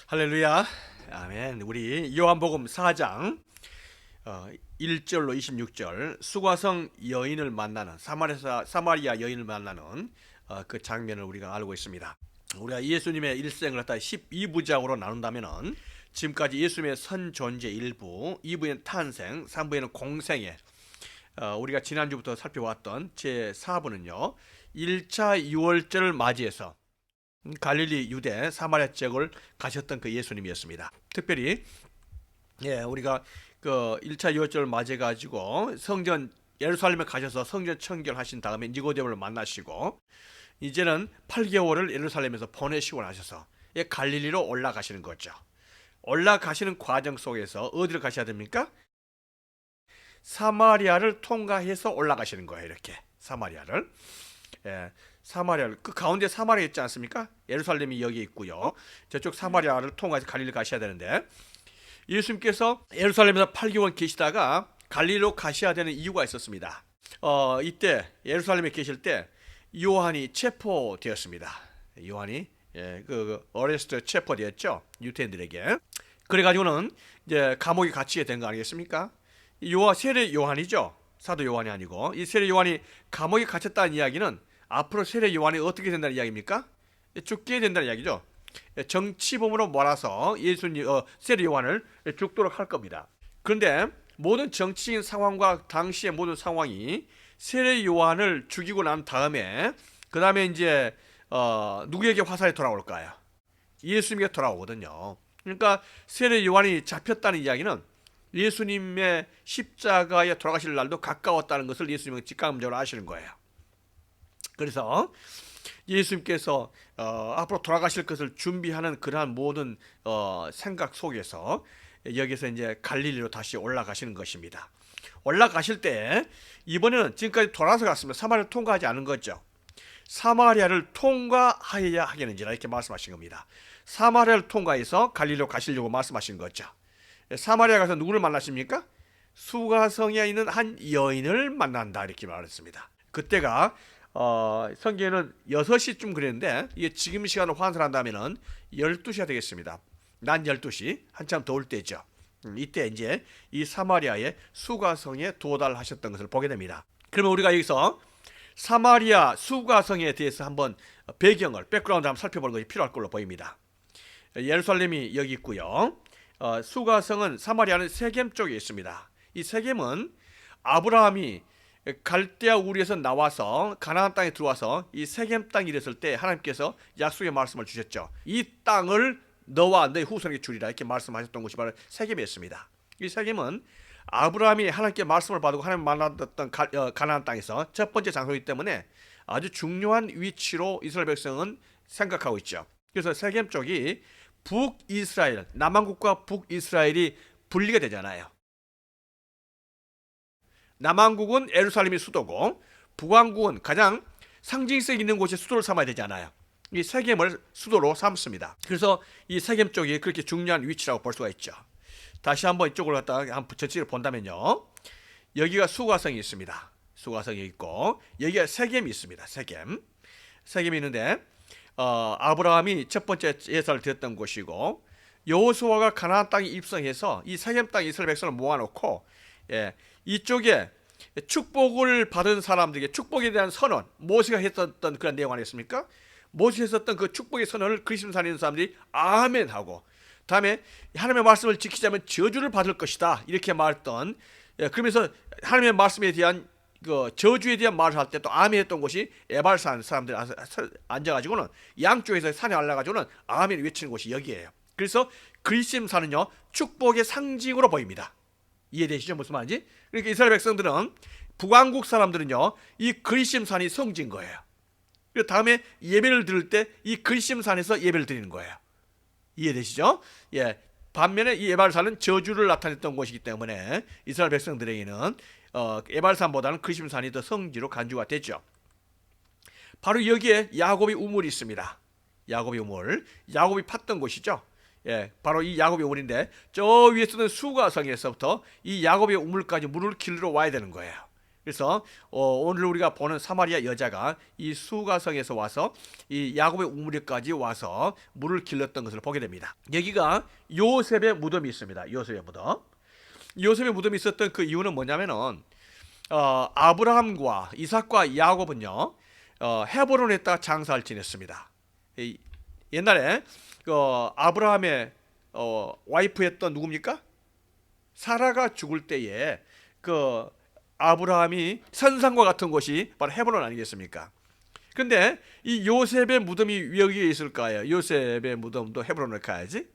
할렐루야. 아멘. 우리 요한복음 4장 1절로 26절 수가성 여인을 만나는 사마리아 여인을 만나는 그 장면을 우리가 알고 있습니다. 우리가 예수님의 일생을 갖다 12부작으로 나눈다면은 지금까지 예수님의 선 존재 1부, 2부에는 탄생, 3부에는 공생애, 우리가 지난주부터 살펴왔던 제 4부는요 1차 유월절을 맞이해서 갈릴리 유대 사마리아 지역을 가셨던 그 예수님이었습니다. 특별히 우리가 그 1차 유월절을 맞이해 가지고 성전 예루살렘에 가셔서 성전 청결하신 다음에 니고데모를 만나시고 이제는 8개월을 예루살렘에서 보내시고 나셔서 갈릴리로 올라가시는 거죠. 올라가시는 과정 속에서 어디를 가셔야 됩니까? 사마리아를 통과해서 올라가시는 거예요. 이렇게 사마리아를. 사마리아를 그 가운데 사마리아 있지 않습니까? 예루살렘이 여기 있고요. 저쪽 사마리아를 통해서 갈릴리 가셔야 되는데 예수님께서 예루살렘에서 8개월 계시다가 갈릴리로 가셔야 되는 이유가 있었습니다. 이때 예루살렘에 계실 때 요한이 체포되었습니다. 요한이 어레스트 체포되었죠. 유태인들에게. 그래가지고는 이제 감옥에 갇히게 된 거 아니겠습니까? 세례 요한이죠. 사도 요한이 아니고 이 세례 요한이 감옥에 갇혔다는 이야기는 앞으로 세례 요한이 어떻게 된다는 이야기입니까? 죽게 된다는 이야기죠. 정치범으로 몰아서 세례 요한을 죽도록 할 겁니다. 그런데 모든 정치적인 상황과 당시의 모든 상황이 세례 요한을 죽이고 난 다음에 그 다음에 이제 누구에게 화살이 돌아올까요? 예수님에게 돌아오거든요. 그러니까 세례 요한이 잡혔다는 이야기는 예수님의 십자가에 돌아가실 날도 가까웠다는 것을 예수님은 직감적으로 아시는 거예요. 그래서 예수님께서 앞으로 돌아가실 것을 준비하는 그러한 모든 생각 속에서 여기서 이제 갈릴리로 다시 올라가시는 것입니다. 올라가실 때 이번에는 지금까지 돌아서 갔으면 사마리아를 통과하지 않은 거죠. 사마리아를 통과하여야 하겠는지라 이렇게 말씀하신 겁니다. 사마리아를 통과해서 갈릴리로 가시려고 말씀하신 거죠. 사마리아 가서 누구를 만나십니까? 수가성에 있는 한 여인을 만난다 이렇게 말했습니다. 그때가 성경에는 6시쯤 그랬는데 이게 지금 시간으로 환산한다면 12시가 되겠습니다. 낮 12시 한참 더울 때죠. 이때 이제 이 사마리아의 수가성에 도달하셨던 것을 보게 됩니다. 그러면 우리가 여기서 사마리아 수가성에 대해서 한번 백그라운드 한번 살펴보는 것이 필요할 걸로 보입니다. 예루살렘이 여기 있고요. 수가성은 사마리아는 세겜 쪽에 있습니다. 이 세겜은 아브라함이 갈대아 우르에서 나와서 가나안 땅에 들어와서 이 세겜 땅에 이랬을 때 하나님께서 약속의 말씀을 주셨죠. 이 땅을 너와 내 후손에게 주리라 이렇게 말씀하셨던 곳이 바로 세겜이었습니다. 이 세겜은 아브라함이 하나님께 말씀을 받고 하나님 만났던 가나안 땅에서 첫 번째 장소이기 때문에 아주 중요한 위치로 이스라엘 백성은 생각하고 있죠. 그래서 세겜 쪽이 북이스라엘, 남한국과 북이스라엘이 분리가 되잖아요. 남한국은 예루살렘이 수도고 북한국은 가장 상징성 있는 곳이 수도를 삼아야 되잖아요. 이 세겜을 수도로 삼습니다. 그래서 이 세겜 쪽이 그렇게 중요한 위치라고 볼 수가 있죠. 다시 한번 이쪽으로 갔다가 한번 전체를 본다면요. 여기가 수가성이 있습니다. 수가성이 있고 여기가 세겜이 있습니다. 세겜이 있는데 아브라함이 첫 번째 예사를 드렸던 곳이고 여호수아가 가나안 땅에 입성해서 이 세겜 땅에 이스라엘 백성을 모아놓고 이쪽에 축복을 받은 사람들에게 축복에 대한 선언, 모세가 했었던 그런 내용 아니었습니까? 모세가 했었던 그 축복의 선언을 그리스도인에 있는 사람들이 아멘 하고 다음에 하나님의 말씀을 지키자면 저주를 받을 것이다 이렇게 말했던 그러면서 하나님의 말씀에 대한 그 저주에 대한 말을 할 때 또 아멘 했던 곳이 에발산 사람들이 앉아가지고는 양쪽에서 산에 올라가지고는 아멘 외치는 곳이 여기예요. 그래서 그리심산은요 축복의 상징으로 보입니다. 이해되시죠? 무슨 말인지? 그러니까 이스라엘 백성들은 북왕국 사람들은요 이 그리심산이 성지인 거예요. 그리고 다음에 예배를 드릴 때 이 그리심산에서 예배를 드리는 거예요. 이해되시죠? 반면에 이 에발산은 저주를 나타냈던 곳이기 때문에 이스라엘 백성들에게는 에발산보다는 그리심산이 더 성지로 간주가 됐죠. 바로 여기에 야곱의 우물이 있습니다. 야곱이 팠던 곳이죠. 바로 이 야곱의 우물인데 저 위에 쓰는 수가성에서부터 이 야곱의 우물까지 물을 길러 와야 되는 거예요. 그래서 오늘 우리가 보는 사마리아 여자가 이 수가성에서 와서 이 야곱의 우물에까지 와서 물을 길렀던 것을 보게 됩니다. 여기가 요셉의 무덤이 있습니다. 요셉의 무덤. 요셉의 무덤이 있었던 그 이유는 뭐냐면은 아브라함과 이삭과 야곱은요 헤브론에다가 장사를 지냈습니다. 옛날에 그 아브라함의 와이프였던 누굽니까? 사라가 죽을 때에 그 아브라함이 선산과 같은 곳이 바로 헤브론 아니겠습니까? 근데 이 요셉의 무덤이 여기에 있을까요? 요셉의 무덤도 헤브론을 가야지.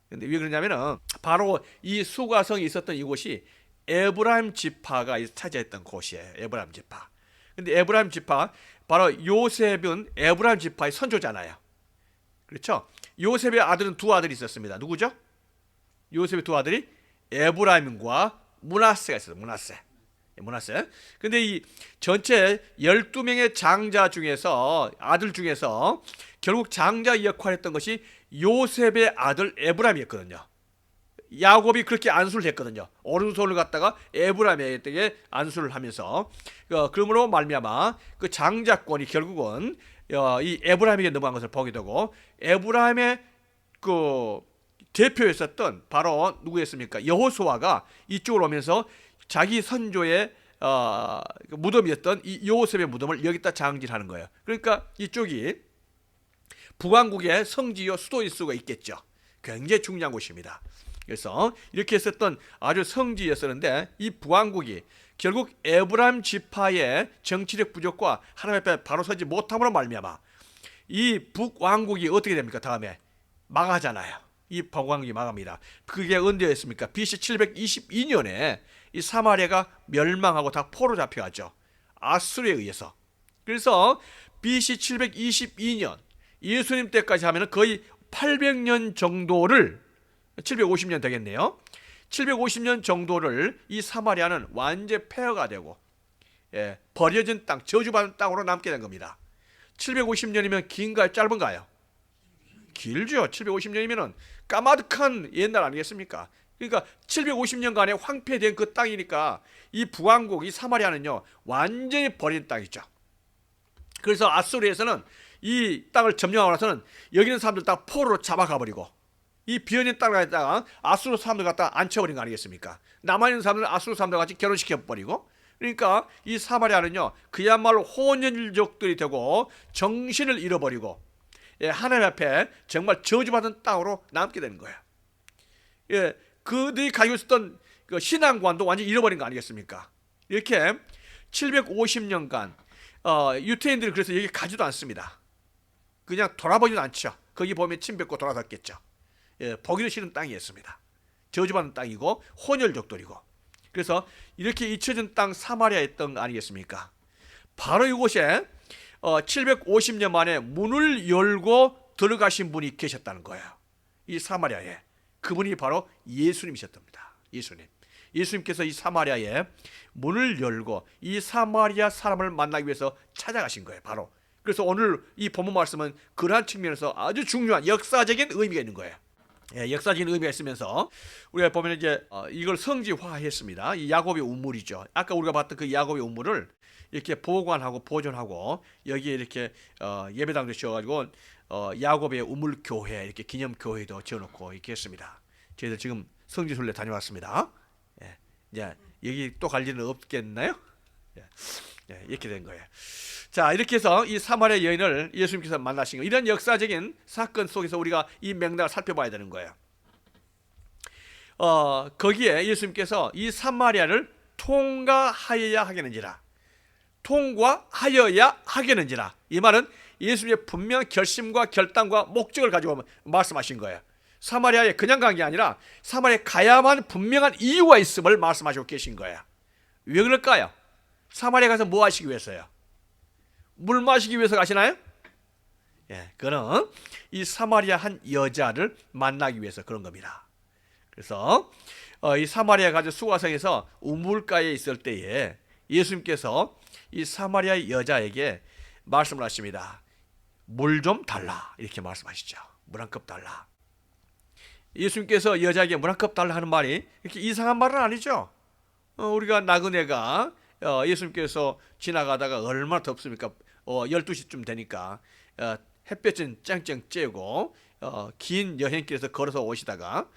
근데 왜 그러냐면은 바로 이 수가성이 있었던 이곳이 에브라임 지파가 차지했던 곳이에요. 에브라임 지파. 근데 에브라임 지파 바로 요셉은 에브라임 지파의 선조잖아요. 그렇죠? 요셉의 아들은 두 아들이 있었습니다. 누구죠? 요셉의 두 아들이 에브라임과 므낫세가 있어요. 므낫세. 근데 이 전체 12명의 장자 중에서 아들 중에서 결국 장자 역할을 했던 것이 요셉의 아들 에브라임이었거든요. 야곱이 그렇게 안수를 했거든요. 오른손을 갖다가 에브라임에게 안수를 하면서 그러므로 말미암아 그 장자권이 결국은 이 에브라임에게 넘어간 것을 보게 되고 에브라임의 그 대표였었던 바로 누구였습니까? 여호수아가 이쪽으로 오면서 자기 선조의 무덤이었던 이 요셉의 무덤을 여기다 장질하는 거예요. 그러니까 이쪽이 북왕국의 성지요 수도일 수가 있겠죠. 굉장히 중요한 곳입니다. 그래서 이렇게 했었던 아주 성지였었는데 이 북왕국이 결국 에브라임 지파의 정치력 부족과 하나님 앞에 바로 서지 못함으로 말미암아 이 북왕국이 어떻게 됩니까? 다음에 망하잖아요. 이 북왕국이 망합니다. 그게 언제였습니까? BC 722년에 이 사마리아가 멸망하고 다 포로 잡혀가죠. 아수르에 의해서. 그래서 BC 722년 예수님 때까지 하면 거의 800년 정도를 750년 되겠네요. 750년 정도를 이 사마리아는 완전 폐허가 되고 버려진 땅, 저주받은 땅으로 남게 된 겁니다. 750년이면 긴가요? 짧은가요? 길죠. 750년이면 까마득한 옛날 아니겠습니까? 그러니까 750년간에 황폐된 그 땅이니까 이 북왕국, 이 사마리아는요 완전히 버린 땅이죠. 그래서 아수르에서는 이 땅을 점령하고 나서는 여기 있는 사람들 다 포로로 잡아가버리고 이 비어있는 땅을 갖다가 아수르 사람들 갖다 앉혀버린 거 아니겠습니까? 남아있는 사람들은 아수르 사람들 같이 결혼시켜버리고 그러니까 이 사마리아는요 그야말로 혼연일족들이 되고 정신을 잃어버리고 하나님 앞에 정말 저주받은 땅으로 남게 되는 거예요. 그들이 가지고 있었던 그 신앙관도 완전히 잃어버린 거 아니겠습니까? 이렇게 750년간 유태인들이 그래서 여기 가지도 않습니다. 그냥 돌아보지도 않죠. 거기 보면 침 뱉고 돌아섰겠죠. 보기도 싫은 땅이었습니다. 저주받은 땅이고 혼혈족들이고 그래서 이렇게 잊혀진 땅 사마리아였던 거 아니겠습니까? 바로 이곳에 750년 만에 문을 열고 들어가신 분이 계셨다는 거예요. 이 사마리아에. 그분이 바로 예수님이셨답니다. 예수님께서 이 사마리아에 문을 열고 이 사마리아 사람을 만나기 위해서 찾아가신 거예요. 바로. 그래서 오늘 이 본문 말씀은 그러한 측면에서 아주 중요한 역사적인 의미가 있는 거예요. 역사적인 의미가 있으면서 우리가 보면 이제 이걸 성지화했습니다. 이 야곱의 우물이죠. 아까 우리가 봤던 그 야곱의 우물을 이렇게 보관하고 보존하고 여기에 이렇게 예배당도 지어가지고 야곱의 우물 교회 이렇게 기념 교회도 지어놓고 이렇게 했습니다. 저희들 지금 성지순례 다녀왔습니다. 이제 여기 또 갈 일은 없겠나요? 이렇게 된 거예요. 자, 이렇게 해서 이 사마리아 여인을 예수님께서 만나신 거 이런 역사적인 사건 속에서 우리가 이 맥락을 살펴봐야 되는 거예요. 거기에 예수님께서 이 사마리아를 통과하여야 하겠는지라 이 말은 예수님의 분명한 결심과 결단과 목적을 가지고 말씀하신 거예요. 사마리아에 그냥 간 게 아니라 사마리아에 가야만 분명한 이유가 있음을 말씀하시고 계신 거예요. 왜 그럴까요? 사마리아 가서 뭐 하시기 위해서요? 물 마시기 위해서 가시나요? 그는 이 사마리아 한 여자를 만나기 위해서 그런 겁니다. 그래서 이 사마리아 가서 수가성에서 우물가에 있을 때에 예수님께서 이 사마리아 여자에게 말씀을 하십니다. 물 좀 달라 이렇게 말씀하시죠. 물 한 컵 달라. 예수님께서 여자에게 물 한 컵 달라 하는 말이 이렇게 이상한 말은 아니죠. 우리가 나그네가 예수님께서 지나가다가 얼마나 덥습니까? 12시쯤 되니까 햇볕은 쨍쨍 쬐고 긴 여행길에서 걸어서 오시다가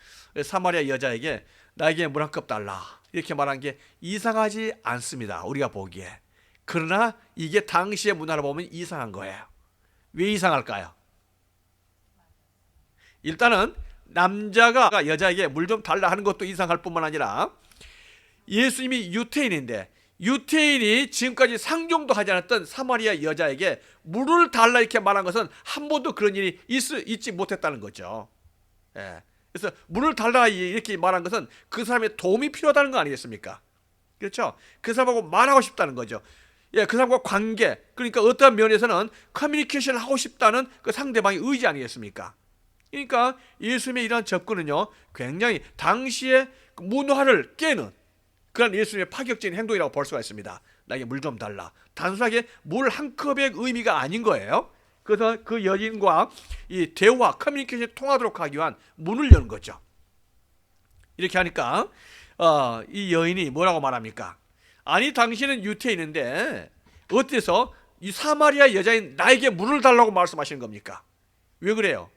사마리아 여자에게 나에게 물 한 컵 달라 이렇게 말한 게 이상하지 않습니다. 우리가 보기에. 그러나 이게 당시의 문화를 보면 이상한 거예요. 왜 이상할까요? 일단은 남자가 여자에게 물 좀 달라 하는 것도 이상할 뿐만 아니라 예수님이 유태인인데 유태인이 지금까지 상종도 하지 않았던 사마리아 여자에게 물을 달라 이렇게 말한 것은 한 번도 그런 일이 있지 못했다는 거죠. 예. 그래서 물을 달라 이렇게 말한 것은 그 사람의 도움이 필요하다는 거 아니겠습니까? 그렇죠? 그 사람하고 말하고 싶다는 거죠. 예, 그 사람과 관계, 그러니까 어떠한 면에서는 커뮤니케이션을 하고 싶다는 그 상대방의 의지 아니겠습니까? 그러니까 예수님의 이러한 접근은요, 굉장히 당시의 문화를 깨는 그런 예수님의 파격적인 행동이라고 볼 수가 있습니다. 나에게 물 좀 달라. 단순하게 물 한 컵의 의미가 아닌 거예요. 그래서 그 여인과 이 대화, 커뮤니케이션이 통하도록 하기 위한 문을 여는 거죠. 이렇게 하니까 이 여인이 뭐라고 말합니까? 아니 당신은 유태인인데 어때서 이 사마리아 여자인 나에게 물을 달라고 말씀하시는 겁니까? 왜 그래요?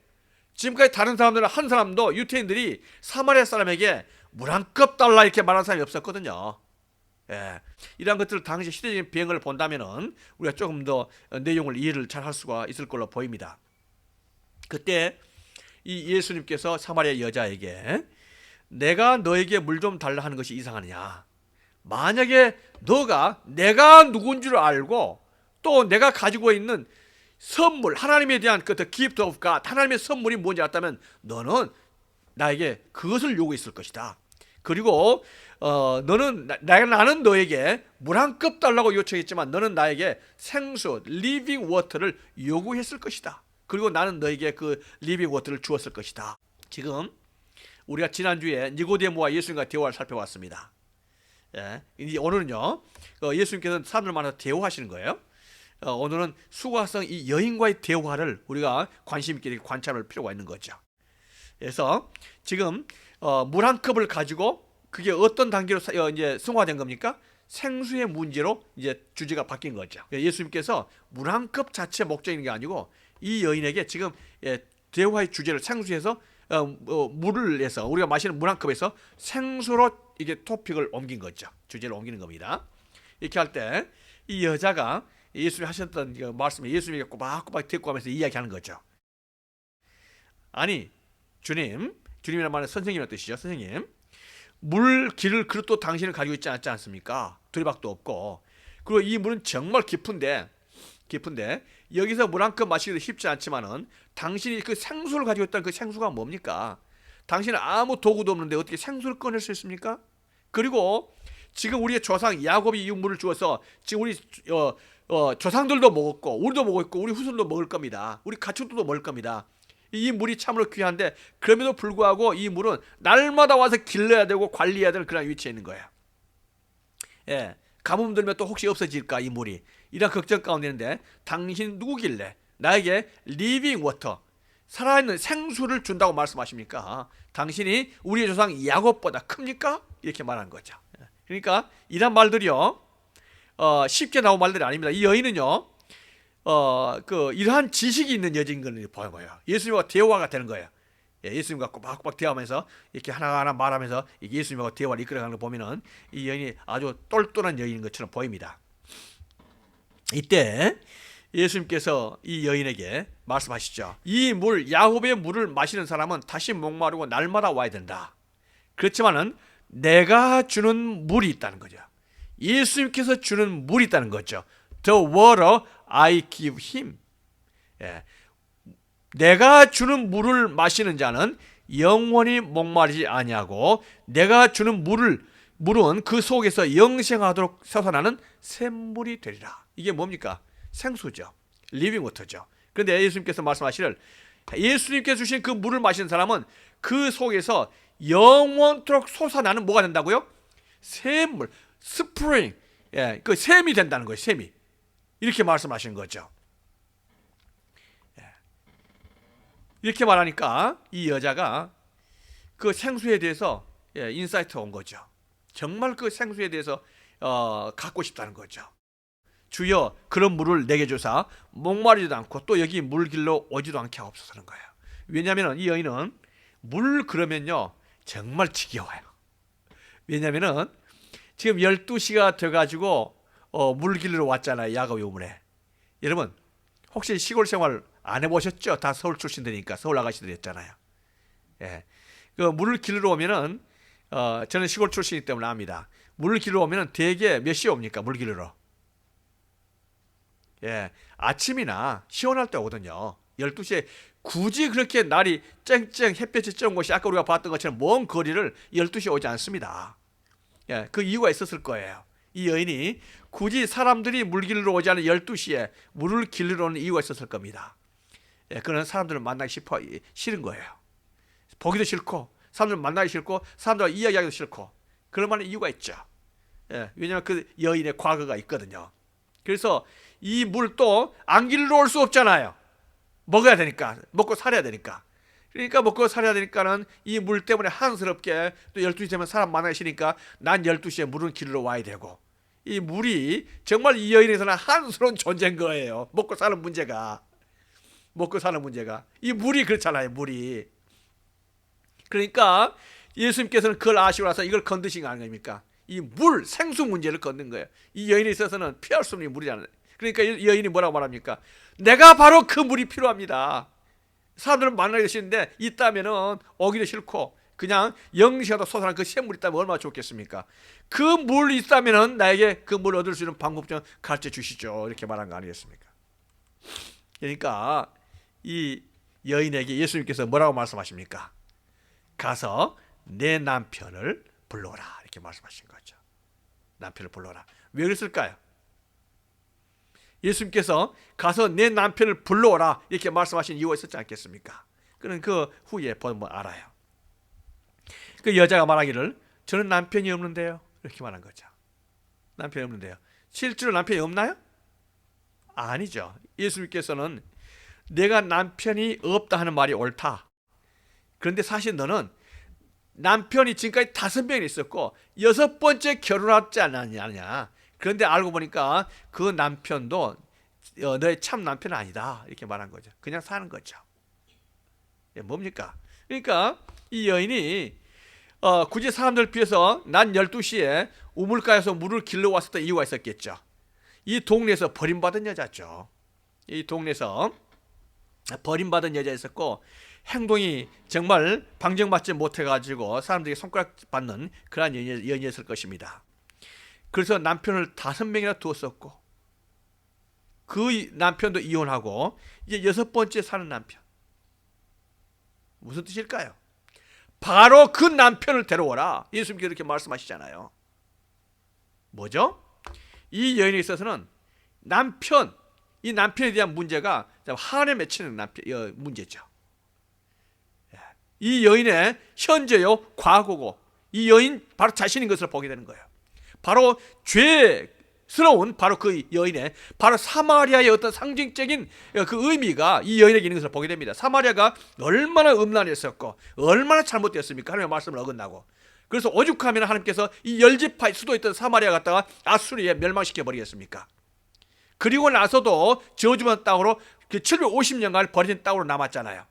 지금까지 다른 사람들은 한 사람도 유태인들이 사마리아 사람에게 물 한 컵 달라 이렇게 말하는 사람이 없었거든요. 예. 이러한 것들을 당시 시대적인 배경을 본다면은 우리가 조금 더 내용을 이해를 잘 할 수가 있을 걸로 보입니다. 그때 이 예수님께서 사마리아 여자에게 내가 너에게 물 좀 달라 하는 것이 이상하느냐? 만약에 너가 내가 누군 줄 알고 또 내가 가지고 있는 선물, 하나님에 대한 그 gift of God, 하나님의 선물이 뭔지 알았다면 너는 나에게 그것을 요구했을 것이다. 그리고 나는 너에게 물 한 컵 달라고 요청했지만 너는 나에게 생수, living water를 요구했을 것이다. 그리고 나는 너에게 그 living water를 주었을 것이다. 지금 우리가 지난주에 니고데모와 예수님과 대화를 살펴봤습니다. 예, 오늘은요 예수님께서는 사람들 만나서 대화하시는 거예요. 오늘은 수고학생 이 여인과의 대화를 우리가 관심 있게 관찰할 필요가 있는 거죠. 그래서 지금 물 한 컵을 가지고 그게 어떤 단계로 이제 승화된 겁니까? 생수의 문제로 이제 주제가 바뀐 거죠. 예수님께서 물 한 컵 자체 목적인 게 아니고 이 여인에게 지금 대화의 주제를 생수에서 물을 해서 우리가 마시는 물 한 컵에서 생수로 이게 토픽을 옮긴 거죠. 주제를 옮기는 겁니다. 이렇게 할 때 이 여자가 예수님이 하셨던 그 말씀에 예수님에게 꼬박꼬박 대꾸하면서 이야기하는 거죠. 아니 주님이란 말은 선생님이라는 뜻이죠. 선생님, 물 기를 그릇도 당신은 가지고 있지 않지 않습니까? 두리박도 없고, 그리고 이 물은 정말 깊은데 여기서 물 한 컵 마시기도 쉽지 않지만은 당신이 그 생수를 가지고 있다는 그 생수가 뭡니까? 당신은 아무 도구도 없는데 어떻게 생수를 꺼낼 수 있습니까? 그리고 지금 우리의 조상 야곱이 이 물을 주어서 지금 우리 조상들도 먹었고 우리도 먹었고 우리 후손도 먹을 겁니다. 우리 가축들도 먹을 겁니다. 이 물이 참으로 귀한데 그럼에도 불구하고 이 물은 날마다 와서 길러야 되고 관리해야 되는 그런 위치에 있는 거예요. 예, 가뭄 들면 또 혹시 없어질까 이 물이, 이런 걱정 가운데 있는데 당신 누구길래 나에게 리빙 워터, 살아있는 생수를 준다고 말씀하십니까? 당신이 우리의 조상 야곱보다 큽니까? 이렇게 말한 거죠. 그러니까 이런 말들이요 쉽게 나온 말들이 아닙니다. 이 여인은요 이러한 지식이 있는 여자인 걸 보여요. 예수님과 대화가 되는 거예요. 예수님과 꼬박꼬박 대화하면서 이렇게 하나하나 말하면서 예수님과 대화를 이끌어가는 걸 보면은 이 여인이 아주 똘똘한 여인인 것처럼 보입니다. 이때 예수님께서 이 여인에게 말씀하시죠. 이 물, 야곱의 물을 마시는 사람은 다시 목마르고 날마다 와야 된다. 그렇지만은 내가 주는 물이 있다는 거죠. 예수님께서 주는 물이 있다는 거죠. The water I give him. 예. 내가 주는 물을 마시는 자는 영원히 목마르지 아니하고 내가 주는 물은 그 속에서 영생하도록 솟아나는 샘물이 되리라. 이게 뭡니까? 생수죠. 리빙 워터죠. 그런데 예수님께서 말씀하시를 예수님께서 주신 그 물을 마시는 사람은 그 속에서 영원토록 솟아나는 뭐가 된다고요? 샘물, 스프링, 예, 그 샘이 된다는 거예요. 샘이. 이렇게 말씀하신 거죠. 예. 이렇게 말하니까 이 여자가 그 생수에 대해서 인사이트가 온 거죠. 정말 그 생수에 대해서 갖고 싶다는 거죠. 주여 그런 물을 내게 주사 목마르지도 않고 또 여기 물길로 오지도 않게 하옵소서는 거예요. 왜냐하면 이 여인은 물 그러면요 정말 지겨워요. 왜냐하면 지금 12시가 돼가지고 물길로 왔잖아요. 야곱 유물에. 여러분 혹시 시골 생활 안 해보셨죠? 다 서울 출신들이니까 서울 아가씨들이 했잖아요. 예. 그 물을 길러 오면은 저는 시골 출신이기 때문에 압니다. 물을 길러 오면은 대개 몇 시에 옵니까? 물 길러. 예. 아침이나 시원할 때 오거든요. 12시에 굳이 그렇게 날이 쨍쨍 햇볕이 쬐는 곳이 아까 우리가 봤던 것처럼 먼 거리를 12시에 오지 않습니다. 예. 그 이유가 있었을 거예요. 이 여인이 굳이 사람들이 물 길러 오지 않은 12시에 물을 길러 오는 이유가 있었을 겁니다. 예. 그런 사람들을 만나기 싫은 거예요. 보기도 싫고 사람들 만나기 싫고 사람들과 이야기하기도 싫고 그럴 만한 이유가 있죠. 예, 왜냐하면 그 여인의 과거가 있거든요. 그래서 이 물도 안 길러 올 수 없잖아요. 먹어야 되니까 먹고 살아야 되니까. 그러니까 먹고 살아야 되니까는 이 물 때문에 한스럽게 또 12시 되면 사람 만나기 싫으니까 난 12시에 물은 길러 와야 되고 이 물이 정말 이 여인에서는 한스러운 존재인 거예요. 먹고 사는 문제가 이 물이 그렇잖아요. 물이. 그러니까 예수님께서는 그걸 아시고 나서 이걸 건드신 거 아닙니까? 이 물, 생수 문제를 건든 거예요. 이 여인에 있어서는 피할 수 없는 물이잖아요. 그러니까 이 여인이 뭐라고 말합니까? 내가 바로 그 물이 필요합니다. 사람들은 만나기 싫은데 있다면은 오기도 싫고 그냥 영시하다 솟아난 그 샘물이 있다면 얼마나 좋겠습니까? 그 물 있다면은 나에게 그 물 얻을 수 있는 방법 좀 가르쳐 주시죠. 이렇게 말한 거 아니겠습니까? 그러니까 이 여인에게 예수님께서 뭐라고 말씀하십니까? 가서 내 남편을 불러오라 이렇게 말씀하신 거죠. 남편을 불러오라. 왜 그랬을까요? 예수님께서 가서 내 남편을 불러오라 이렇게 말씀하신 이유가 있었지 않겠습니까? 그는 그 후에 보면 알아요. 그 여자가 말하기를 저는 남편이 없는데요 이렇게 말한 거죠. 남편이 없는데요. 실제로 남편이 없나요? 아니죠. 예수님께서는 내가 남편이 없다 하는 말이 옳다. 그런데 사실 너는 남편이 지금까지 5명이 있었고 6번째 결혼하지 않았냐. 그런데 알고 보니까 그 남편도 너의 참 남편은 아니다. 이렇게 말한 거죠. 그냥 사는 거죠. 뭡니까? 그러니까 이 여인이 굳이 사람들 비해서 난 12시에 우물가에서 물을 길러 왔었던 이유가 있었겠죠. 이 동네에서 버림받은 여자죠. 이 동네에서 버림받은 여자였었고 행동이 정말 방정맞지 못해가지고 사람들에게 손가락 받는 그러한 여인이었을 것입니다. 그래서 남편을 5명이나 두었었고 그 남편도 이혼하고 이제 6번째 사는 남편. 무슨 뜻일까요? 바로 그 남편을 데려오라. 예수님께서 이렇게 말씀하시잖아요. 뭐죠? 이 여인에 있어서는 이 남편에 대한 문제가 한에 맺히는 문제죠. 이 여인의 현재요 과거고 이 여인 바로 자신인 것을 보게 되는 거예요. 바로 죄스러운 바로 그 여인의 바로 사마리아의 어떤 상징적인 그 의미가 이 여인에게 있는 것을 보게 됩니다. 사마리아가 얼마나 음란했었고 얼마나 잘못되었습니까? 하나님의 말씀을 어긋나고 그래서 오죽하면 하나님께서 이 열지파의 수도였던 사마리아 갖다가 아수리에 멸망시켜 버리겠습니까? 그리고 나서도 저주받은 땅으로 750년간 버려진 땅으로 남았잖아요.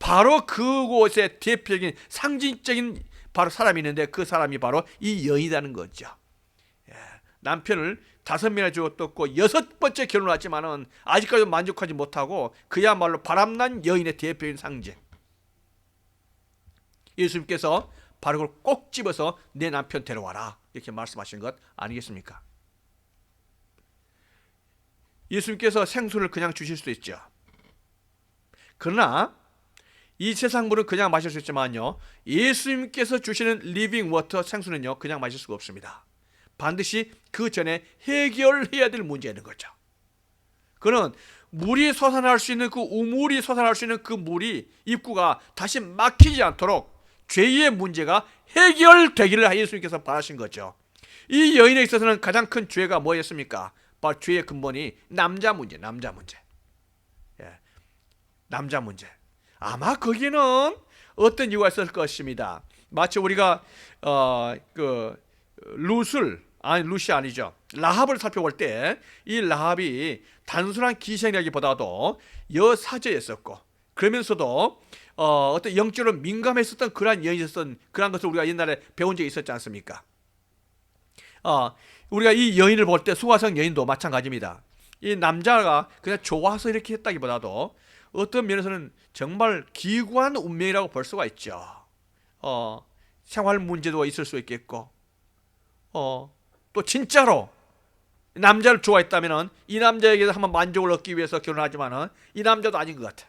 바로 그곳의 대표적인 상징적인 바로 사람이 있는데 그 사람이 바로 이 여인이라는 거죠. 남편을 5명이나 주었고 6번째 결혼을 했지만은 아직까지 만족하지 못하고 그야말로 바람난 여인의 대표적인 상징. 예수님께서 바로 그걸 꼭 집어서 내 남편 데려와라 이렇게 말씀하신 것 아니겠습니까? 예수님께서 생수를 그냥 주실 수도 있죠. 그러나 이 세상 물은 그냥 마실 수 있지만요 예수님께서 주시는 리빙 워터 생수는요 그냥 마실 수가 없습니다. 반드시 그 전에 해결해야 될 문제인 거죠. 그는 물이 솟아날 수 있는 그 우물이 솟아날 수 있는 그 물이 입구가 다시 막히지 않도록 죄의 문제가 해결되기를 예수님께서 바라신 거죠. 이 여인에 있어서는 가장 큰 죄가 뭐였습니까? 바로 죄의 근본이 남자 문제. 남자 문제. 아마 거기는 어떤 이유가 있을 것입니다. 마치 우리가 룻을 아니 루시 아니죠. 라합을 살펴볼 때 이 라합이 단순한 기생이라기보다도 여사제였었고 그러면서도 어떤 영적으로 민감했었던 그러한 여인이었던 그러한 것을 우리가 옛날에 배운 적이 있었지 않습니까? 우리가 이 여인을 볼 때 수가성 여인도 마찬가지입니다. 이 남자가 그냥 좋아서 이렇게 했다기보다도 어떤 면에서는 정말 기구한 운명이라고 볼 수가 있죠. 생활 문제도 있을 수 있겠고 또 진짜로 남자를 좋아했다면 이 남자에게서 한번 만족을 얻기 위해서 결혼하지만 이 남자도 아닌 것 같아.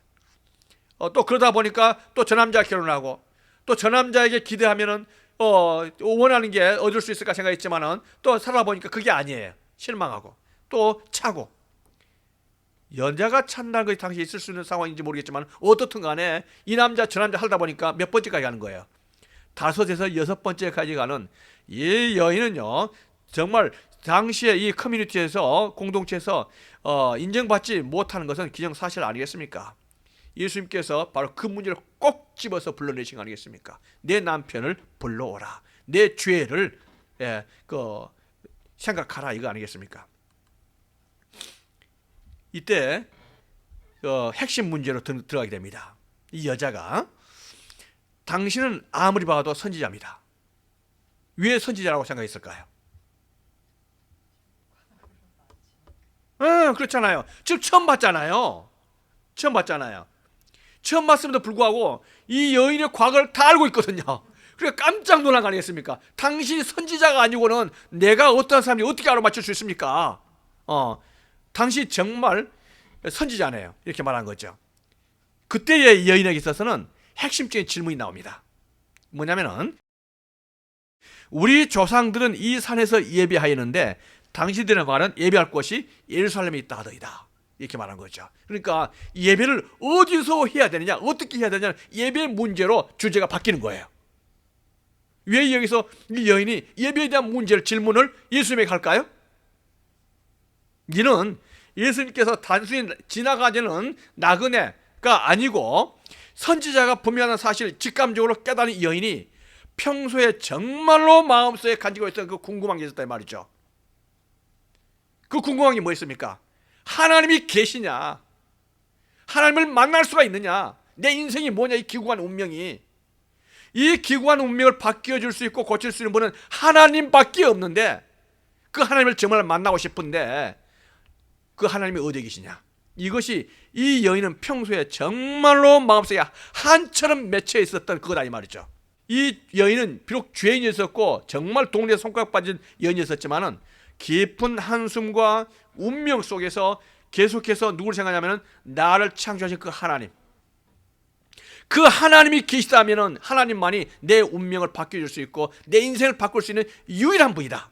또 그러다 보니까 또 저 남자 결혼하고 또 저 남자에게 기대하면은 원하는 게 얻을 수 있을까 생각했지만은 또 살아보니까 그게 아니에요. 실망하고 또 차고. 여자가 찬다는 것이 당시 있을 수 있는 상황인지 모르겠지만 어떻든 간에 이 남자 저 남자 하다 보니까 몇 번째까지 가는 거예요. 5에서 6번째까지 가는 이 여인은요 정말 당시에 이 커뮤니티에서 공동체에서 인정받지 못하는 것은 기정사실 아니겠습니까? 예수님께서 바로 그 문제를 꼭 집어서 불러내신 거 아니겠습니까? 내 남편을 불러오라. 내 죄를 생각하라 이거 아니겠습니까? 이때 핵심 문제로 들어가게 됩니다. 이 여자가 당신은 아무리 봐도 선지자입니다. 왜 선지자라고 생각했을까요? 그렇잖아요. 지금 처음 봤잖아요. 처음 봤음에도 불구하고 이 여인의 과거를 다 알고 있거든요. 그러니까 깜짝 놀란 거 아니겠습니까? 당신이 선지자가 아니고는 내가 어떤 사람이 어떻게 알아맞힐 수 있습니까? 당신 정말 선지자네요. 이렇게 말한 거죠. 그때의 여인에게 있어서는 핵심적인 질문이 나옵니다. 뭐냐면은 우리 조상들은 이 산에서 예배하였는데 당신들의 말은 예배할 곳이 예루살렘에 있다 하더이다. 이렇게 말한 거죠. 그러니까 예배를 어디서 해야 되느냐, 어떻게 해야 되느냐 예배 문제로 주제가 바뀌는 거예요. 왜 여기서 이 여인이 예배에 대한 문제를 질문을 예수님에게 할까요? 이는 예수님께서 단순히 지나가지는 나그네가 아니고 선지자가 분명한 사실 직감적으로 깨달은 이 여인이 평소에 정말로 마음속에 가지고 있던 그 궁금한 게 있었단 말이죠. 그 궁금한 게 뭐였습니까? 하나님이 계시냐? 하나님을 만날 수가 있느냐? 내 인생이 뭐냐? 이 기구한 운명이. 이 기구한 운명을 바뀌어줄 수 있고 고칠 수 있는 분은 하나님밖에 없는데 그 하나님을 정말 만나고 싶은데 그 하나님이 어디에 계시냐? 이것이 이 여인은 평소에 정말로 마음속에 한처럼 맺혀 있었던 그거다 이 말이죠. 이 여인은 비록 죄인이었고 정말 동네에 손가락 빠진 여인이었지만은 깊은 한숨과 운명 속에서 계속해서 누구를 생각하냐면 나를 창조하신 그 하나님, 그 하나님이 계시다면은 하나님만이 내 운명을 바뀌어줄 수 있고 내 인생을 바꿀 수 있는 유일한 분이다.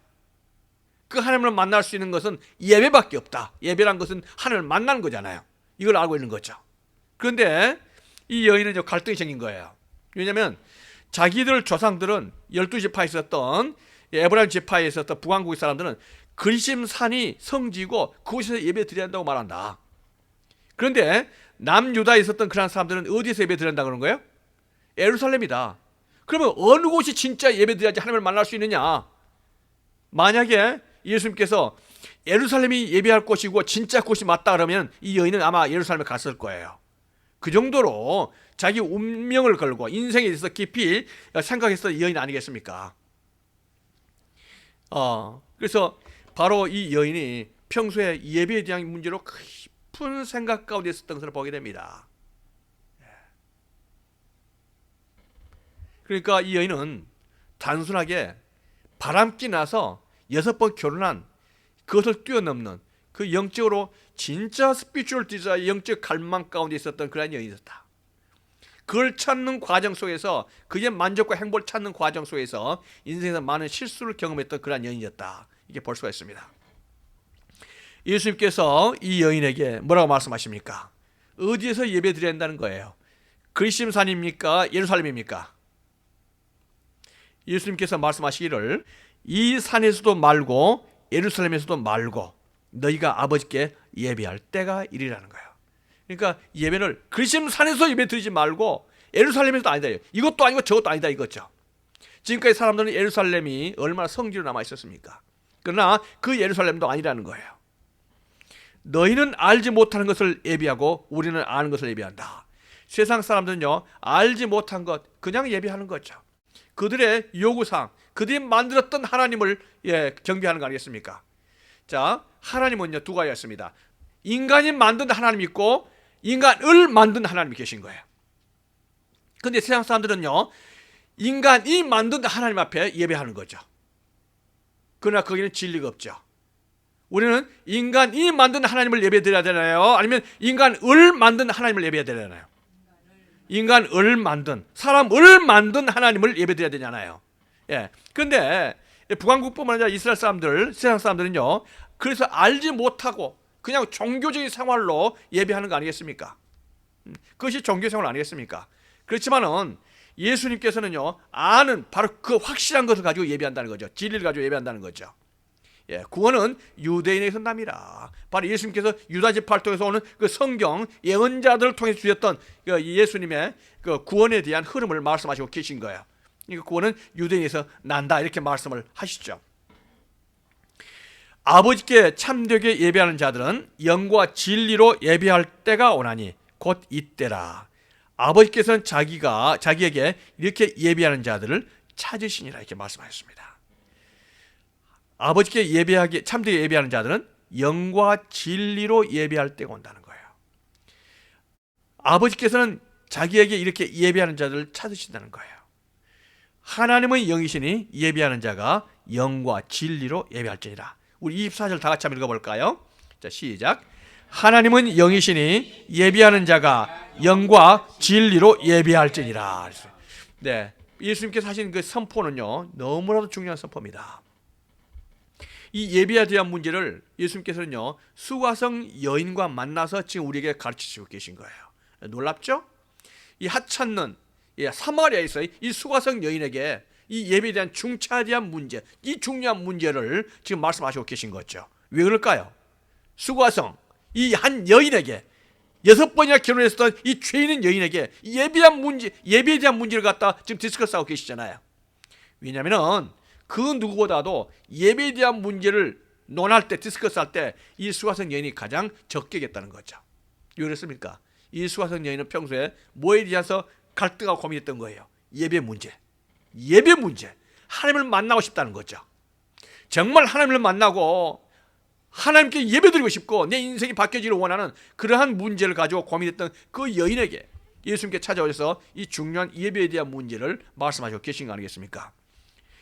그 하나님을 만날 수 있는 것은 예배밖에 없다. 예배란 것은 하나님을 만나는 거잖아요. 이걸 알고 있는 거죠. 그런데 이 여인은 갈등이 생긴 거예요. 왜냐하면 자기들 조상들은 12지파에 있었던 에브라임 지파에 있었던 북왕국의 사람들은 그리심산이 성지고 그곳에서 예배 드려야 한다고 말한다. 그런데 남유다에 있었던 그런 사람들은 어디에서 예배 드린다 그런 거예요? 예루살렘이다. 그러면 어느 곳이 진짜 예배 드려야지 하나님을 만날 수 있느냐? 만약에 예수님께서 예루살렘이 예배할 곳이고 진짜 곳이 맞다 그러면 이 여인은 아마 예루살렘에 갔을 거예요. 그 정도로 자기 운명을 걸고 인생에 대해서 깊이 생각했던 여인 아니겠습니까? 그래서 바로 이 여인이 평소에 예배에 대한 문제로 깊은 생각 가운데 있었던 것을 보게 됩니다. 그러니까 이 여인은 단순하게 바람기 나서 6번 결혼한 그것을 뛰어넘는 그 영적으로 진짜 스피추얼 디자인 영적 갈망 가운데 있었던 그런 여인이었다. 그걸 찾는 과정 속에서 그의 만족과 행복을 찾는 과정 속에서 인생에서 많은 실수를 경험했던 그런 여인이었다. 이게 볼 수가 있습니다. 예수님께서 이 여인에게 뭐라고 말씀하십니까? 어디에서 예배 드려야 한다는 거예요? 그리심산입니까? 예루살렘입니까? 예수님께서 말씀하시기를 이 산에서도 말고 예루살렘에서도 말고 너희가 아버지께 예배할 때가 이리라는 거예요. 그러니까 예배를 그리심산에서 예배 드리지 말고 예루살렘에서도 아니다. 이것도 아니고 저것도 아니다 이거죠. 지금까지 사람들은 예루살렘이 얼마나 성지로 남아 있었습니까? 그러나 그 예루살렘도 아니라는 거예요. 너희는 알지 못하는 것을 예비하고 우리는 아는 것을 예비한다. 세상 사람들은요, 알지 못한 것 그냥 예비하는 거죠. 그들의 요구사항, 그들이 만들었던 하나님을 경배하는 거 아니겠습니까? 자, 하나님은요 두 가지가 있습니다. 인간이 만든 하나님이 있고 인간을 만든 하나님이 계신 거예요. 근데 세상 사람들은요, 인간이 만든 하나님 앞에 예배하는 거죠. 그러나 거기는 진리가 없죠. 우리는 인간이 만든 하나님을 예배드려야 되나요? 아니면 인간을 만든 하나님을 예배해야 되나요? 인간을 만든, 사람을 만든 하나님을 예배드려야 되잖아요. 예. 근데 북왕국뿐만 아니라 이스라엘 사람들, 세상 사람들은요, 그래서 알지 못하고 그냥 종교적인 생활로 예배하는 거 아니겠습니까? 그것이 종교 생활 아니겠습니까? 그렇지만은 예수님께서는요, 아는 바로 그 확실한 것을 가지고 예배한다는 거죠. 진리를 가지고 예배한다는 거죠. 예, 구원은 유대인에게서 남이라. 바로 예수님께서 유다 지파를 통해서 오는 그 성경 예언자들을 통해 주셨던 그 예수님의 그 구원에 대한 흐름을 말씀하시고 계신 거예요. 그러니까 구원은 유대인에서 난다 이렇게 말씀을 하시죠. 아버지께 참되게 예배하는 자들은 영과 진리로 예배할 때가 오나니 곧 이때라. 아버지께서는 자기에게 이렇게 예배하는 자들을 찾으시니라 이렇게 말씀하셨습니다. 아버지께 참되게 예배하는 자들은 영과 진리로 예배할 때가 온다는 거예요. 아버지께서는 자기에게 이렇게 예배하는 자들을 찾으신다는 거예요. 하나님은 영이시니 예배하는 자가 영과 진리로 예배할지니라. 우리 24절 다 같이 한번 읽어볼까요? 자, 시작. 하나님은 영이시니 예배하는 자가 영과 진리로 예배할지니라. 네, 예수님께서 하신 그 선포는요, 너무나도 중요한 선포입니다. 이 예배에 대한 문제를 예수님께서는요, 수가성 여인과 만나서 지금 우리에게 가르치시고 계신 거예요. 놀랍죠? 이 하찮는 사마리아에서 이 수가성 여인에게 이 예배에 대한 중차에 대한 문제, 이 중요한 문제를 지금 말씀하시고 계신 거죠. 왜 그럴까요? 수가성, 이 한 여인에게 6번이나 결혼했었던 이 죄인인 여인에게 예배에 대한 문제를 갖다 지금 디스커스하고 계시잖아요. 왜냐하면 그 누구보다도 예배에 대한 문제를 논할 때, 디스커스할 때 이 수가성 여인이 가장 적게 겠다는 거죠. 왜 그랬습니까? 이 수가성 여인은 평소에 뭐에 대해서 갈등하고 고민했던 거예요? 예배 문제. 하나님을 만나고 싶다는 거죠. 정말 하나님을 만나고 하나님께 예배드리고 싶고 내 인생이 바뀌어지기를 원하는 그러한 문제를 가지고 고민했던 그 여인에게 예수님께 찾아오셔서 이 중요한 예배에 대한 문제를 말씀하시고 계신 거 아니겠습니까?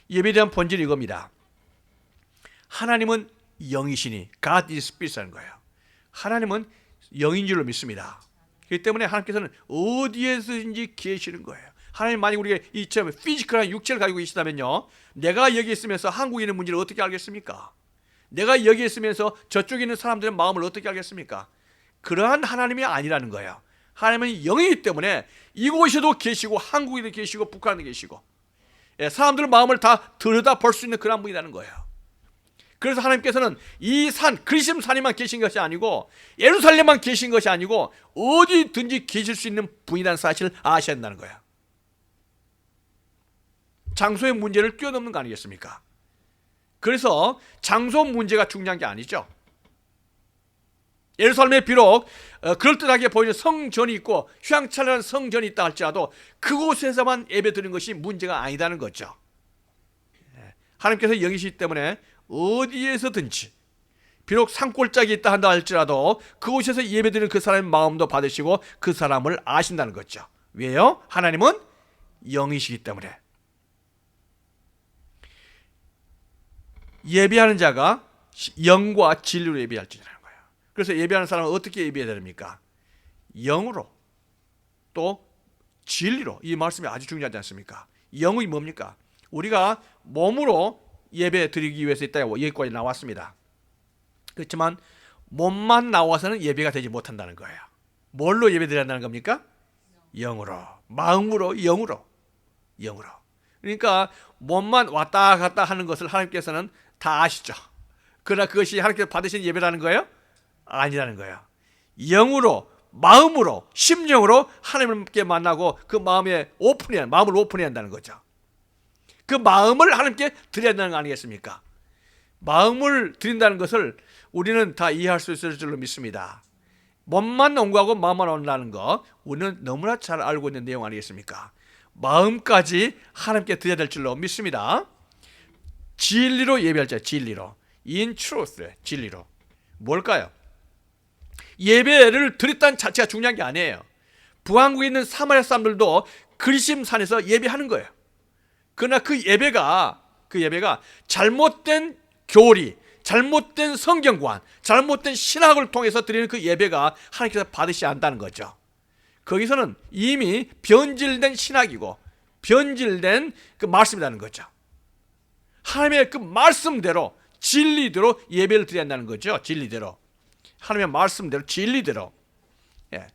예배에 대한 본질이 이겁니다. 하나님은 영이시니 God is Spirit이라는 거예요. 하나님은 영인 줄로 믿습니다. 그렇기 때문에 하나님께서는 어디에서든지 계시는 거예요. 하나님 만약 우리가 이처럼 피지컬한 육체를 가지고 계시다면요, 내가 여기 있으면서 한국에 있는 문제를 어떻게 알겠습니까? 내가 여기 있으면서 저쪽에 있는 사람들의 마음을 어떻게 알겠습니까? 그러한 하나님이 아니라는 거예요. 하나님은 영이기 때문에 이곳에도 계시고 한국에도 계시고 북한에도 계시고 사람들의 마음을 다 들여다볼 수 있는 그런 분이라는 거예요. 그래서 하나님께서는 이 산, 그리심 산에만 계신 것이 아니고 예루살렘만 계신 것이 아니고 어디든지 계실 수 있는 분이라는 사실을 아셔야 한다는 거예요. 장소의 문제를 뛰어넘는 거 아니겠습니까? 그래서 장소 문제가 중요한 게 아니죠. 예루살렘에 비록 그럴듯하게 보이는 성전이 있고 휘황찬란한 성전이 있다 할지라도 그곳에서만 예배드리는 것이 문제가 아니다는 거죠. 하나님께서 영이시기 때문에 어디에서든지 비록 산골짜기에 있다 한다 할지라도 그곳에서 예배드리는 그 사람의 마음도 받으시고 그 사람을 아신다는 거죠. 왜요? 하나님은 영이시기 때문에. 예배하는 자가 영과 진리로 예배할지라는 거예요. 그래서 예배하는 사람은 어떻게 예배해야 됩니까? 영으로 또 진리로. 이 말씀이 아주 중요하지 않습니까? 영이 뭡니까? 우리가 몸으로 예배 드리기 위해서 있다 여기까지 나왔습니다. 그렇지만 몸만 나와서는 예배가 되지 못한다는 거예요. 뭘로 예배 드려야 한다는 겁니까? 영으로, 마음으로, 영으로. 그러니까 몸만 왔다 갔다 하는 것을 하나님께서는 다 아시죠. 그러나 그것이 하나님께서 받으신 예배라는 거예요? 아니라는 거예요. 영으로, 마음으로, 심령으로 하나님께 만나고 그 마음을 오픈해야 한다는 거죠. 그 마음을 하나님께 드려야 한다는 거 아니겠습니까? 마음을 드린다는 것을 우리는 다 이해할 수 있을 줄로 믿습니다. 몸만 온거하고 마음만 온다는 거 우리는 너무나 잘 알고 있는 내용 아니겠습니까? 마음까지 하나님께 드려야 될 줄로 믿습니다. 진리로 예배할 자, 진리로. In truth, 진리로. 뭘까요? 예배를 드렸다는 자체가 중요한 게 아니에요. 북한국에 있는 사마리아 사람들도 그리심산에서 예배하는 거예요. 그러나 그 예배가 잘못된 교리, 잘못된 성경관, 잘못된 신학을 통해서 드리는 그 예배가 하나님께서 받으시지 않는다는 거죠. 거기서는 이미 변질된 신학이고 변질된 그 말씀이라는 거죠. 하나님의 그 말씀대로 진리대로 예배를 드려야 한다는 거죠. 진리대로. 하나님의 말씀대로 진리대로. 예.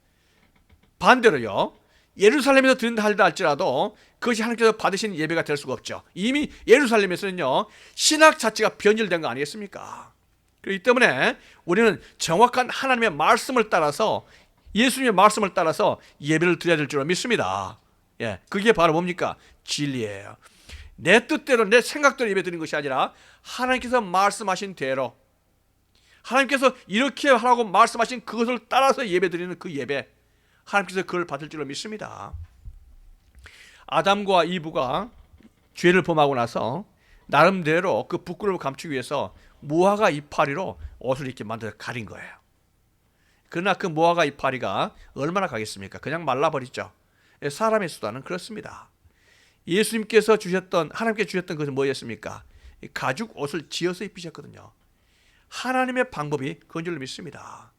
반대로요. 예루살렘에서 드린다 할지라도 그것이 하나님께서 받으신 예배가 될 수가 없죠. 이미 예루살렘에서는요 신학 자체가 변질된 거 아니겠습니까? 그렇기 때문에 우리는 정확한 하나님의 말씀을 따라서 예수님의 말씀을 따라서 예배를 드려야 될 줄 믿습니다. 예, 그게 바로 뭡니까? 진리예요. 내 뜻대로 내 생각대로 예배 드리는 것이 아니라 하나님께서 말씀하신 대로 하나님께서 이렇게 하라고 말씀하신 그것을 따라서 예배 드리는 그 예배 하나님께서 그걸 받을 줄로 믿습니다. 아담과 이브가 죄를 범하고 나서 나름대로 그 부끄러움을 감추기 위해서 무화과 이파리로 옷을 이렇게 만들어 가린 거예요. 그러나 그 무화과 이파리가 얼마나 가겠습니까? 그냥 말라버리죠. 사람의 수단은 그렇습니다. 예수님께서 주셨던 하나님께 주셨던 것은 뭐였습니까? 가죽 옷을 지어서 입히셨거든요. 하나님의 방법이 그건 줄로 믿습니다.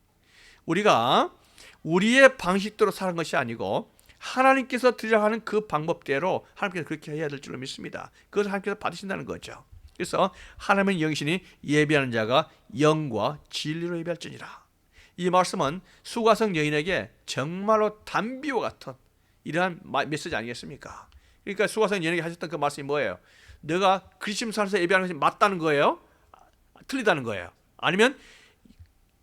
우리가 우리의 방식대로 사는 것이 아니고 하나님께서 드리려고 하는 그 방법대로 하나님께서 그렇게 해야 될 줄로 믿습니다. 그것을 하나님께서 받으신다는 거죠. 그래서 하나님의 영이시니 예배하는 자가 영과 진리로 예배할지니라. 이 말씀은 수가성 여인에게 정말로 단비와 같은 이러한 메시지 아니겠습니까? 그러니까 수가성 여인에게 하셨던 그 말씀이 뭐예요? 너가 그리심산에서 예배하는 것이 맞다는 거예요? 틀리다는 거예요? 아니면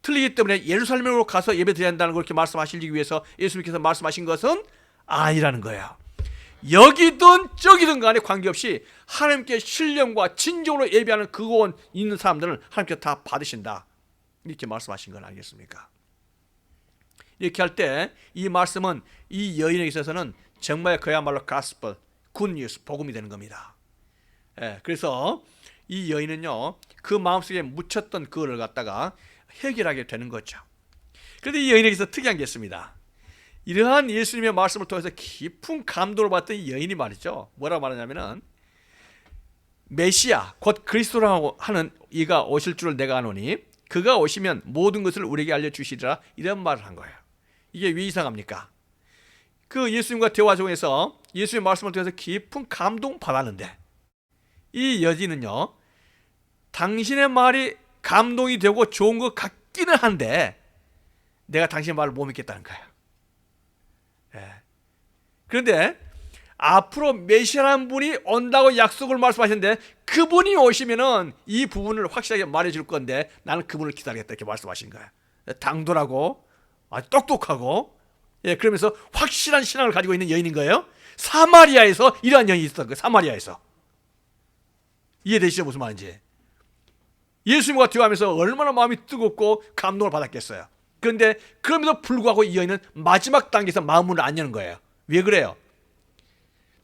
틀리기 때문에 예루살렘으로 가서 예배 드려야 한다는 걸 이렇게 말씀하시기 위해서 예수님께서 말씀하신 것은 아니라는 거예요. 여기든 저기든 간에 관계없이 하나님께 신령과 진정으로 예배하는 그곳 있는 사람들은 하나님께서 다 받으신다. 이렇게 말씀하신 건 아니겠습니까? 이렇게 할 때 이 말씀은 이 여인에 있어서는 정말 그야말로 가스펠, 굿뉴스, 복음이 되는 겁니다. 예, 그래서 이 여인은요 그 마음속에 묻혔던 그거를 갖다가 해결하게 되는 거죠. 그런데 이 여인에게서 특이한 게 있습니다. 이러한 예수님의 말씀을 통해서 깊은 감동을 받던 이 여인이 말이죠. 뭐라고 말하냐면은 메시아 곧 그리스도라고 하는 이가 오실 줄을 내가 아노니 그가 오시면 모든 것을 우리에게 알려주시리라 이런 말을 한 거예요. 이게 왜 이상합니까? 그 예수님과 대화 중에서 예수님의 말씀을 통해서 깊은 감동 받았는데 이 여인은요 당신의 말이 감동이 되고 좋은 것 같기는 한데 내가 당신의 말을 못 믿겠다는 거예요. 예. 그런데 앞으로 메시아라는 분이 온다고 약속을 말씀하셨는데 그분이 오시면은 이 부분을 확실하게 말해줄 건데 나는 그분을 기다리겠다 이렇게 말씀하신 거예요. 당돌하고 아주 똑똑하고 예, 그러면서 확실한 신앙을 가지고 있는 여인인 거예요. 사마리아에서 이러한 여인이 있었던 거예요. 사마리아에서. 이해되시죠? 무슨 말인지. 예수님과 대화하면서 얼마나 마음이 뜨겁고 감동을 받았겠어요. 그런데 그럼에도 불구하고 이 여인은 마지막 단계에서 마음문을 안 여는 거예요. 왜 그래요?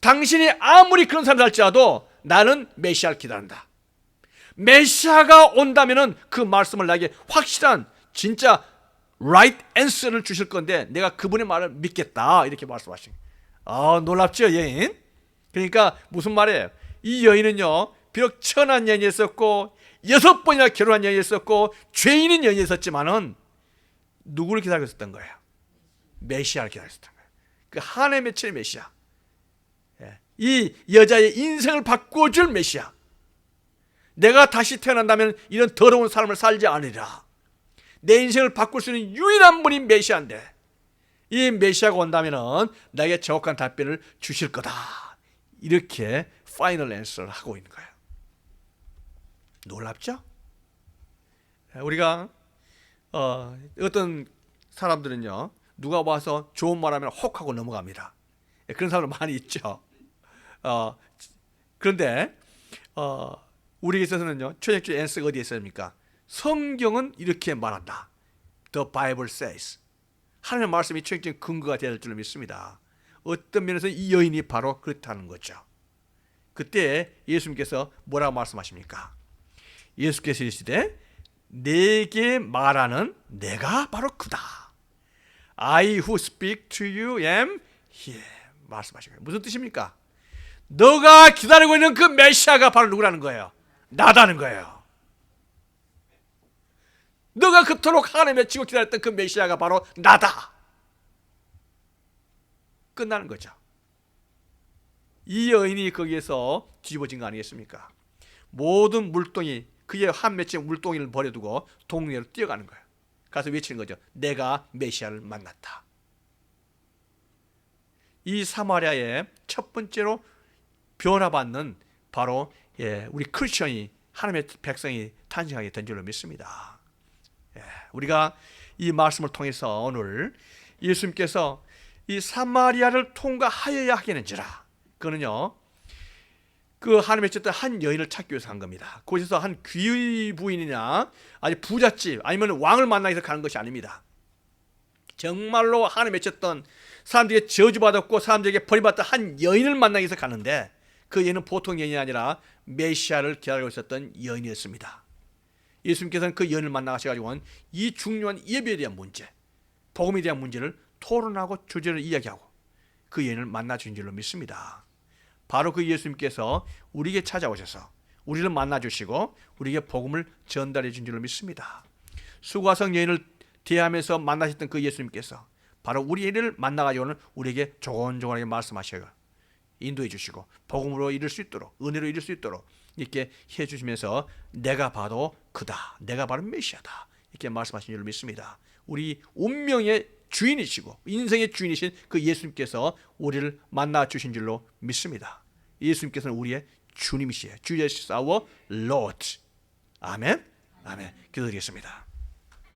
당신이 아무리 그런 사람들 할지라도 나는 메시아를 기다린다. 메시아가 온다면은 그 말씀을 나에게 확실한 진짜 right answer를 주실 건데 내가 그분의 말을 믿겠다 이렇게 말씀하신 거예요. 놀랍죠 여인? 그러니까 무슨 말이에요? 이 여인은요 비록 천한 여인이었었고 6번이나 결혼한 여인이었었고 죄인인 여인이었지만은 누구를 기다리고 있었던 거예요? 메시아를 기다리고 있었던 거예요. 그 하나님의 맺힌 메시아. 이 여자의 인생을 바꿔줄 메시아. 내가 다시 태어난다면 이런 더러운 삶을 살지 않으리라. 내 인생을 바꿀 수 있는 유일한 분이 메시아인데 이 메시아가 온다면 나에게 정확한 답변을 주실 거다. 이렇게 파이널 앤서를 하고 있는 거예요. 놀랍죠? 우리가 어떤 사람들은요 누가 와서 좋은 말하면 혹하고 넘어갑니다. 그런 사람들 많이 있죠. 그런데 우리에게 있어서는요, 초역주 앤서가 어디에 있습니까? 성경은 이렇게 말한다. The Bible says. 하나님의 말씀이 초역적인 근거가 되어야 될 줄로 믿습니다. 어떤 면에서 이 여인이 바로 그렇다는 거죠. 그때 예수님께서 뭐라고 말씀하십니까? 예수께서 이르시되 내게 말하는 내가 바로 그다. I who speak to you am here. 말씀하시고요. 무슨 뜻입니까? 너가 기다리고 있는 그 메시아가 바로 누구라는 거예요? 나다는 거예요. 너가 그토록 하나님 외치고 기다렸던 그 메시아가 바로 나다. 끝나는 거죠. 이 여인이 거기에서 뒤집어진 거 아니겠습니까? 모든 물동이 그의 한 맺힌 물동이를 버려두고 동네로 뛰어가는 거예요. 가서 외치는 거죠. 내가 메시아를 만났다. 이 사마리아의 첫 번째로 변화받는 바로 우리 크리스천이 하나님의 백성이 탄생하게 된 줄로 믿습니다. 우리가 이 말씀을 통해서 오늘 예수님께서 이 사마리아를 통과하여야 하겠는지라, 그거는요 그 하나님의 쳤던 한 여인을 찾기 위해서 한 겁니다. 그곳에서 한 귀의 부인이나 아니 부잣집 아니면 왕을 만나기 위해서 가는 것이 아닙니다. 정말로 하나님의 쳤던 사람들에게 저주받았고 사람들에게 버림받던 한 여인을 만나기 위해서 가는데, 그 여인은 보통 여인이 아니라 메시아를 기다리고 있었던 여인이었습니다. 예수님께서는 그 여인을 만나가셔가지고 이 중요한 예배에 대한 문제, 복음에 대한 문제를 토론하고 주제를 이야기하고 그 여인을 만나 주신 줄로 믿습니다. 바로 그 예수님께서 우리에게 찾아오셔서 우리를 만나 주시고 우리에게 복음을 전달해 준 줄로 믿습니다. 수고하성 여인을 대하면서 만나셨던 그 예수님께서 바로 우리를 만나가지고는 우리에게 조곤조곤하게 말씀하셔요. 인도해 주시고 복음으로 이룰 수 있도록, 은혜로 이룰 수 있도록 이렇게 해주시면서 내가 바로 그다, 내가 바로 메시아다, 이렇게 말씀하신 줄로 믿습니다. 우리 운명의 주인이시고 인생의 주인이신 그 예수님께서 우리를 만나 주신 줄로 믿습니다. 예수님께서는 우리의 주님이시에요. Jesus is our Lord. 아멘. 아멘. 기도드리겠습니다.